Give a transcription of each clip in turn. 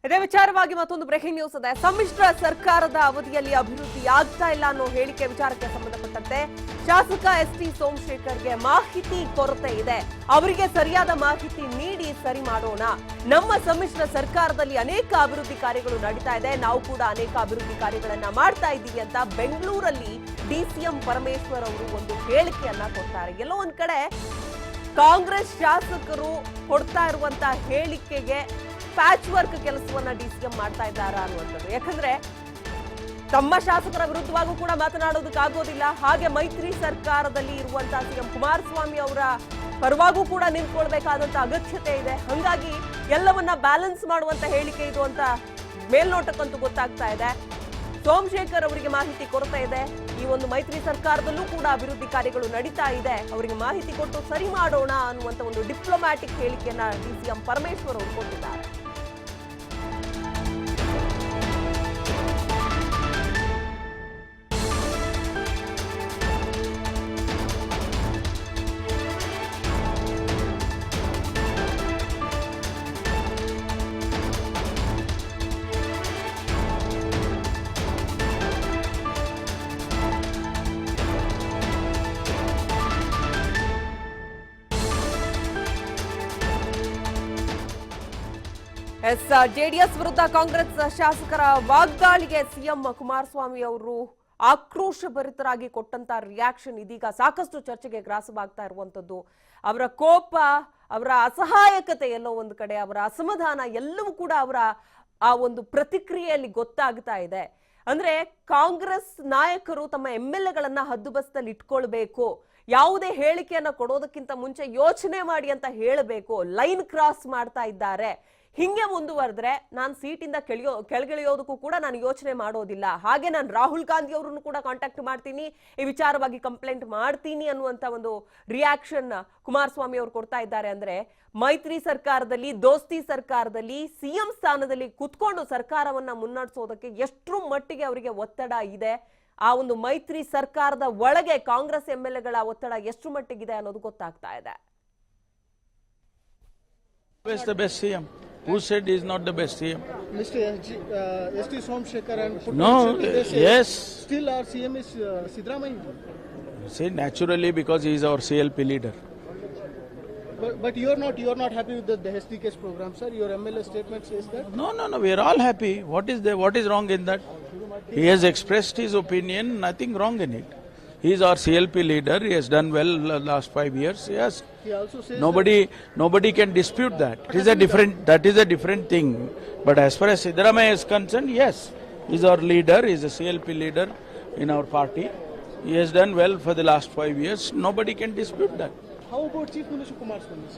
ಇದೇ ವಿಚಾರವಾಗಿ ಮತ್ತೊಂದು ಬ್ರೇಕಿಂಗ್ ನ್ಯೂಸ್ ಇದೆ. ಸಮ್ಮಿಶ್ರ ಸರ್ಕಾರದ ಅವಧಿಯಲ್ಲಿ ಅಭಿವೃದ್ಧಿ ಆಗ್ತಾ ಇಲ್ಲ ಅನ್ನೋ ಹೇಳಿಕೆ ವಿಚಾರಕ್ಕೆ ಸಂಬಂಧಪಟ್ಟಂತೆ ಶಾಸಕ ಎಸ್.ಟಿ. ಸೋಮಶೇಖರ್ಗೆ ಮಾಹಿತಿ ಕೊರತೆ ಇದೆ. ಅವರಿಗೆ ಸರಿಯಾದ ಮಾಹಿತಿ ನೀಡಿ ಸರಿ ಮಾಡೋಣ. ನಮ್ಮ ಸಮ್ಮಿಶ್ರ ಸರ್ಕಾರದಲ್ಲಿ ಅನೇಕ ಅಭಿವೃದ್ಧಿ ಕಾರ್ಯಗಳು ನಡೀತಾ ಇದೆ, ನಾವು ಕೂಡ ಅನೇಕ ಅಭಿವೃದ್ಧಿ ಕಾರ್ಯಗಳನ್ನ ಮಾಡ್ತಾ ಇದ್ದೀವಿ ಅಂತ ಬೆಂಗಳೂರಲ್ಲಿ ಡಿಸಿಎಂ ಪರಮೇಶ್ವರ್ ಅವರು ಒಂದು ಹೇಳಿಕೆಯನ್ನ ಕೊಡ್ತಾರೆ. ಎಲ್ಲೋ ಒಂದ್ ಕಡೆ ಕಾಂಗ್ರೆಸ್ ಶಾಸಕರು ಕೊಡ್ತಾ ಇರುವಂತಹ ಹೇಳಿಕೆಗೆ ಪ್ಯಾಚ್ ವರ್ಕ್ ಕೆಲಸವನ್ನ ಡಿಸಿಎಂ ಮಾಡ್ತಾ ಇದ್ದಾರಾ ಅನ್ನುವಂಥದ್ದು. ಯಾಕಂದ್ರೆ ತಮ್ಮ ಶಾಸಕರ ವಿರುದ್ಧವಾಗೂ ಕೂಡ ಮಾತನಾಡೋದಕ್ಕಾಗೋದಿಲ್ಲ, ಹಾಗೆ ಮೈತ್ರಿ ಸರ್ಕಾರದಲ್ಲಿ ಇರುವಂತಹ ಸಿಎಂ ಕುಮಾರಸ್ವಾಮಿ ಅವರ ಪರವಾಗೂ ಕೂಡ ನಿಂತ್ಕೊಳ್ಬೇಕಾದಂತ ಅಗತ್ಯತೆ ಇದೆ. ಹಂಗಾಗಿ ಎಲ್ಲವನ್ನ ಬ್ಯಾಲೆನ್ಸ್ ಮಾಡುವಂತ ಹೇಳಿಕೆ ಇದು ಅಂತ ಮೇಲ್ನೋಟಕ್ಕಂತೂ ಗೊತ್ತಾಗ್ತಾ ಇದೆ. ಸೋಮಶೇಖರ್ ಅವರಿಗೆ ಮಾಹಿತಿ ಕೊರತೆ ಇದೆ. ಈ ಒಂದು ಮೈತ್ರಿ ಸರ್ಕಾರದಲ್ಲೂ ಕೂಡ ಅಭಿವೃದ್ಧಿ ಕಾರ್ಯಗಳು ನಡೀತಾ ಇದೆ, ಅವರಿಗೆ ಮಾಹಿತಿ ಕೊಟ್ಟು ಸರಿ ಮಾಡೋಣ ಅನ್ನುವಂತ ಒಂದು ಡಿಪ್ಲೊಮ್ಯಾಟಿಕ್ ಹೇಳಿಕೆಯನ್ನ ಡಿಸಿಎಂ ಪರಮೇಶ್ವರ್ ಅವರು ಕೊಟ್ಟಿದ್ದಾರೆ. ಜೆಡಿಎಸ್ ವಿರುದ್ಧ ಕಾಂಗ್ರೆಸ್ ಶಾಸಕರ ವಾಗ್ದಾಳಿಗೆ ಸಿಎಂ ಕುಮಾರಸ್ವಾಮಿ ಅವರು ಆಕ್ರೋಶಭರಿತರಾಗಿ ಕೊಟ್ಟಂತ ರಿಯಾಕ್ಷನ್ ಇದೀಗ ಸಾಕಷ್ಟು ಚರ್ಚೆಗೆ ಗ್ರಾಸವಾಗ್ತಾ ಇರುವಂತದ್ದು. ಅವರ ಕೋಪ, ಅವರ ಅಸಹಾಯಕತೆ, ಎಲ್ಲೋ ಒಂದು ಕಡೆ ಅವರ ಅಸಮಾಧಾನ ಎಲ್ಲವೂ ಕೂಡ ಅವರ ಆ ಒಂದು ಪ್ರತಿಕ್ರಿಯೆಯಲ್ಲಿ ಗೊತ್ತಾಗ್ತಾ ಇದೆ. ಅಂದ್ರೆ ಕಾಂಗ್ರೆಸ್ ನಾಯಕರು ತಮ್ಮ MLAಗಳನ್ನ ಹದ್ದುಬಸ್ತಲ್ಲಿ ಇಟ್ಕೊಳ್ಬೇಕು, ಯಾವುದೇ ಹೇಳಿಕೆಯನ್ನ ಕೊಡೋದಕ್ಕಿಂತ ಮುಂಚೆ ಯೋಚನೆ ಮಾಡಿ ಅಂತ ಹೇಳಬೇಕು, ಲೈನ್ ಕ್ರಾಸ್ ಮಾಡ್ತಾ ಇದ್ದಾರೆ. ಹಿಂಗೆ ಮುಂದುವರೆದ್ರೆ ನಾನು ಸೀಟಿಂದ ಕೆಳಗಿಳಿಯೋದಕ್ಕೂ ಕೂಡ ನಾನು ಯೋಚನೆ ಮಾಡೋದಿಲ್ಲ, ಹಾಗೆ ನಾನು ರಾಹುಲ್ ಗಾಂಧಿ ಅವರನ್ನು ಕೂಡ ಕಾಂಟ್ಯಾಕ್ಟ್ ಮಾಡ್ತೀನಿ, ಈ ವಿಚಾರವಾಗಿ ಕಂಪ್ಲೇಂಟ್ ಮಾಡ್ತೀನಿ ಅನ್ನುವಂತ ಒಂದು ರಿಯಾಕ್ಷನ್ ಕುಮಾರಸ್ವಾಮಿ ಅವರು ಕೊಡ್ತಾ ಇದ್ದಾರೆ. ಅಂದ್ರೆ ಮೈತ್ರಿ ಸರ್ಕಾರದಲ್ಲಿ, ದೋಸ್ತಿ ಸರ್ಕಾರದಲ್ಲಿ ಸಿಎಂ ಸ್ಥಾನದಲ್ಲಿ ಕುತ್ಕೊಂಡು ಸರ್ಕಾರವನ್ನ ಮುನ್ನಡೆಸೋದಕ್ಕೆ ಎಷ್ಟರ ಮಟ್ಟಿಗೆ ಅವರಿಗೆ ಒತ್ತಡ ಇದೆ, ಆ ಒಂದು ಮೈತ್ರಿ ಸರ್ಕಾರದ ಒಳಗೆ ಕಾಂಗ್ರೆಸ್ MLAಗಳ ಒತ್ತಡ ಎಷ್ಟು ಮಟ್ಟಿಗಿದೆ ಅನ್ನೋದು ಗೊತ್ತಾಗ್ತಾ ಇದೆ. Who said he is not the best CM? Mr. S.T. Somshekar and No, yes. Still our CM is Siddaramaiah. See, naturally, because he is our CLP leader. But you are not happy with the STK's program, sir. Your MLA statement says that. No. We are all happy. What is wrong in that? He has expressed his opinion. Nothing wrong in it. He is our CLP leader. He has done well last 5 years. Yes. He also says nobody can dispute that. That is a different thing. But as far as Siddaramaiah is concerned, yes, he is our leader. He is a CLP leader in our party. He has done well for the last 5 years. Nobody can dispute that. How about Chief Minister Kumaraswamy?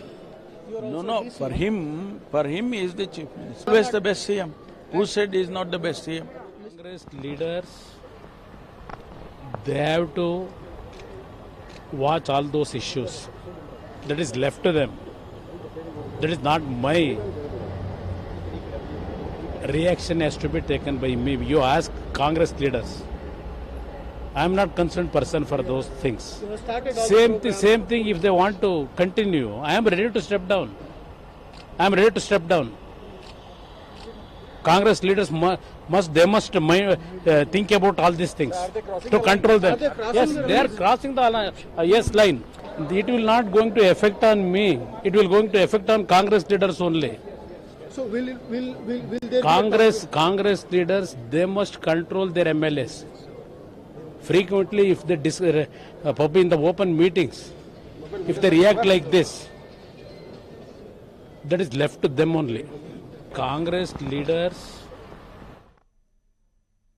No. For him, he is the Chief Minister. Who is the best CM? Who said he is not the best CM? Congress leaders, they have to watch all those issues. That is left to them. That is not my reaction has to be taken by me. You ask Congress leaders. I am not concerned person for those things. Same thing if they want to continue. I am ready to step down. Congress leaders must think about all these things to control them. Yes, they are crossing the yes line. It will not going to affect on me. It will going to affect on Congress leaders only. So will there Congress leaders, they must control their MLAs. Frequently, if they in the open meetings, if they react like this, that is left to them only. Congress leaders